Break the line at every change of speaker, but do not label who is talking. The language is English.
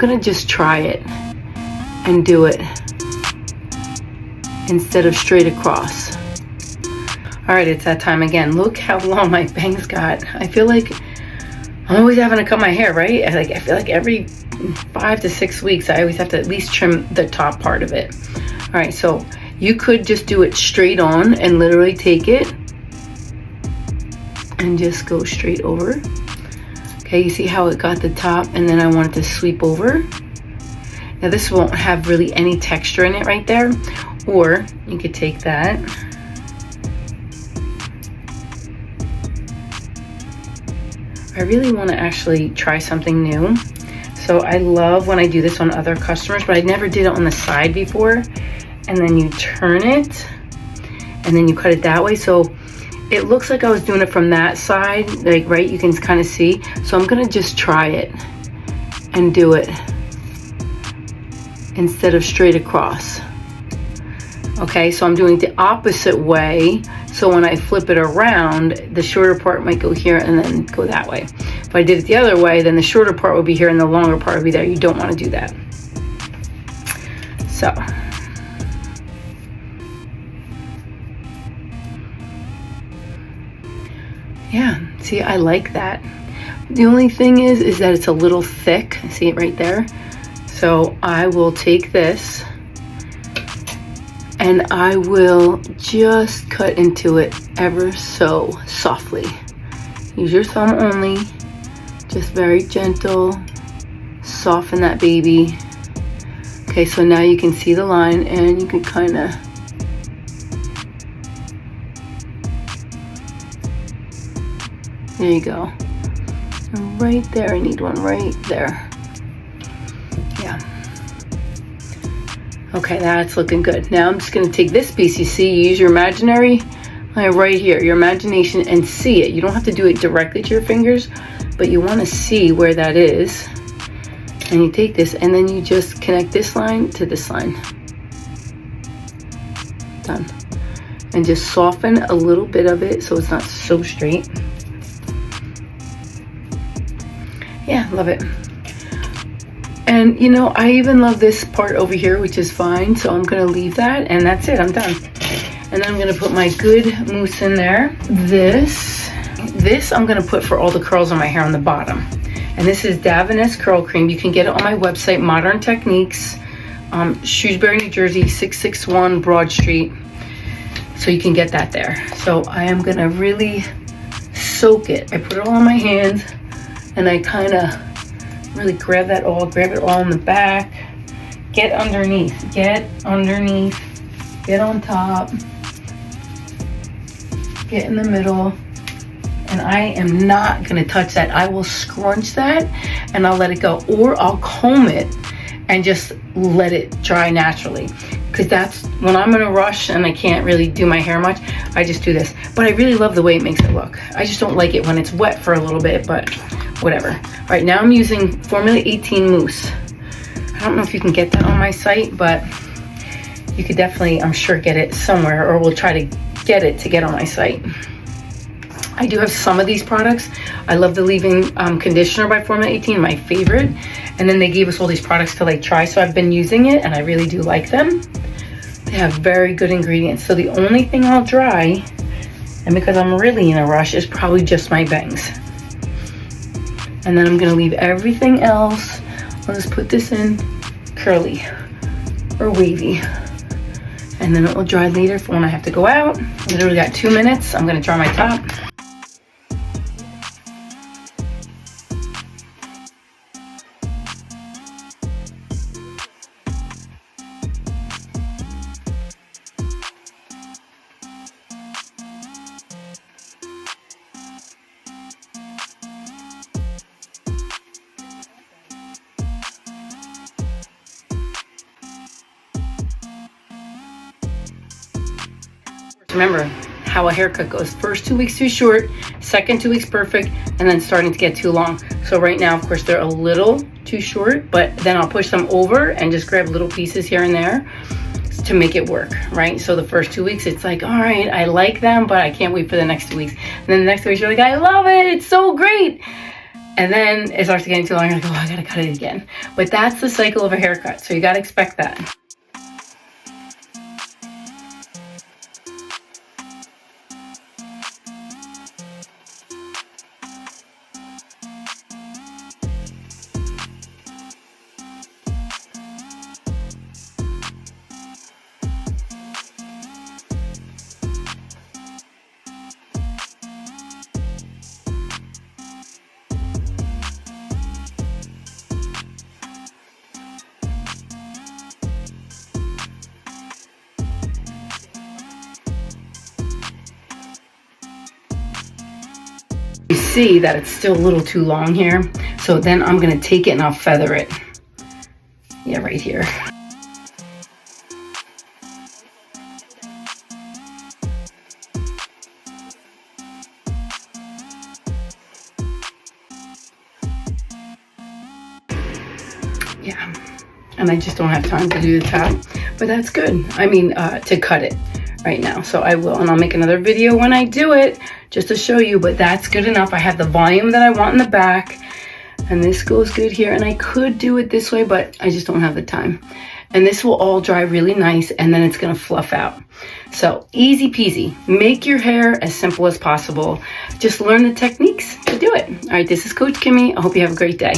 gonna just try it and do it instead of straight across. All right, it's that time again. Look how long my bangs got. I feel like I'm always having to cut my hair, right? I feel like every 5 to 6 weeks, I always have to at least trim the top part of it. All right, so you could just do it straight on and literally take it and just go straight over. Okay, you see how it got the top, and then I want it to sweep over. Now this won't have really any texture in it right there, or you could take that. I really want to actually try something new. So I love when I do this on other customers, but I never did it on the side before. And then you turn it, and then you cut it that way. So it looks like I was doing it from that side, like, right? You can kind of see. So I'm gonna just try it and do it instead of straight across. Okay, so I'm doing it the opposite way. So when I flip it around, the shorter part might go here and then go that way. If I did it the other way, then the shorter part would be here and the longer part would be there. You don't want to do that. So. Yeah, see, I like that. The only thing is that it's a little thick. See it right there? So I will take this and I will just cut into it ever so softly. Use your thumb only, just very gentle, soften that baby. Okay, so now you can see the line and you can kind of, there you go. And right there, I need one right there. Yeah. Okay, that's looking good. Now I'm just gonna take this piece, you see, you use your imaginary, right here, your imagination, and see it. You don't have to do it directly to your fingers, but you wanna see where that is. And you take this, and then you just connect this line to this line. Done. And just soften a little bit of it so it's not so straight. Yeah, love it. And you know, I even love this part over here, which is fine. So I'm gonna leave that, and that's it, I'm done. And then I'm gonna put my good mousse in there. This I'm gonna put for all the curls on my hair on the bottom. And this is Davines Curl Cream. You can get it on my website, Modern Techniques, Shrewsbury, New Jersey, 661 Broad Street. So you can get that there. So I am gonna really soak it. I put it all on my hands, and I kind of really grab it all in the back. Get underneath, get on top, get in the middle. And I am not gonna touch that. I will scrunch that and I'll let it go. Or I'll comb it and just let it dry naturally. Because that's when I'm in a rush and I can't really do my hair much, I just do this. But I really love the way it makes it look. I just don't like it when it's wet for a little bit, but whatever. All right, now I'm using Formula 18 mousse. I don't know if you can get that on my site, but you could definitely, I'm sure, get it somewhere, or we'll try to get it to get on my site. I do have some of these products. I love the leave-in conditioner by Formula 18, my favorite. And then they gave us all these products to like try, so I've been using it and I really do like them. They have very good ingredients. So the only thing I'll dry, and because I'm really in a rush, is probably just my bangs. And then I'm gonna leave everything else. I'll just put this in curly or wavy. And then it will dry later for when I have to go out. Literally got 2 minutes. I'm gonna dry my top. Remember how a haircut goes. First 2 weeks too short, second 2 weeks perfect, and then starting to get too long. So right now, of course, they're a little too short, but then I'll push them over and just grab little pieces here and there to make it work, right? So the first 2 weeks, it's like, all right, I like them, but I can't wait for the next 2 weeks. And then the next 2 weeks, you're like, I love it, it's so great. And then it starts getting too long. You're like, oh, I gotta cut it again. But that's the cycle of a haircut. So you gotta expect that. You see that it's still a little too long here. So then I'm gonna take it and I'll feather it. Yeah, right here. Yeah, and I just don't have time to do the top, but that's good. I mean, to cut it right now. So I will, and I'll make another video when I do it just to show you, but that's good enough. I have the volume that I want in the back, and this goes good here, and I could do it this way, but I just don't have the time. And this will all dry really nice, and then it's gonna fluff out. So easy peasy. Make your hair as simple as possible. Just learn the techniques to do it. All right, this is Coach Kimmy. I hope you have a great day.